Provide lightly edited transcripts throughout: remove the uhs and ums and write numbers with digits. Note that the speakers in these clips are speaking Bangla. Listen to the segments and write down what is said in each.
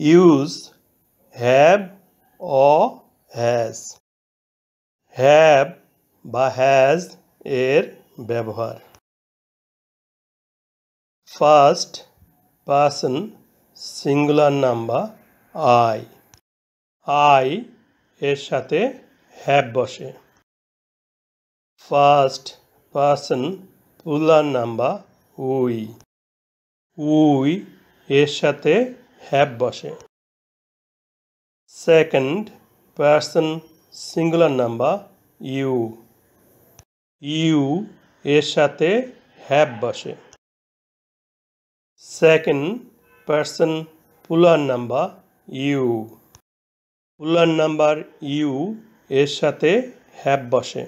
use have or has have বা has এর ব্যবহার first person singular number I এর সাথে have বসে first person plural number we এর সাথে have বসে second person singular number you এর সাথে have বসে second person plural number plural number you এর সাথে have বসে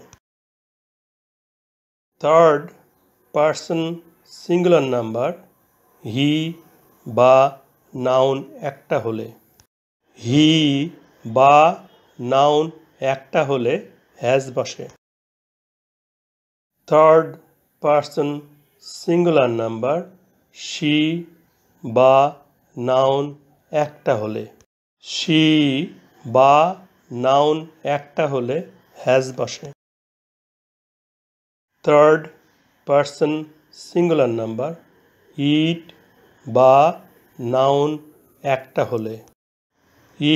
third person singular number he বা নাউন একটা হলে has বসে third person singular number she বা নাউন একটা হলে has বসে third person singular number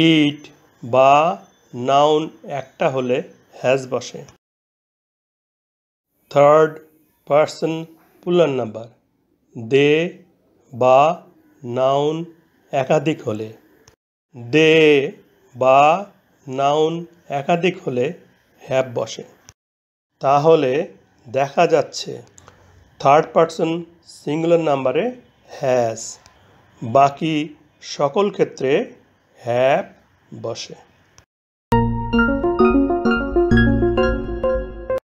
it বা নাউন একটা হলে has বসে third person plural number they বা নাউন একাধিক হলে have বসে তাহলে দেখা যাচ্ছে থার্ড পারসন সিঙ্গুলার নাম্বারে has বাকি সকল ক্ষেত্রে have বসে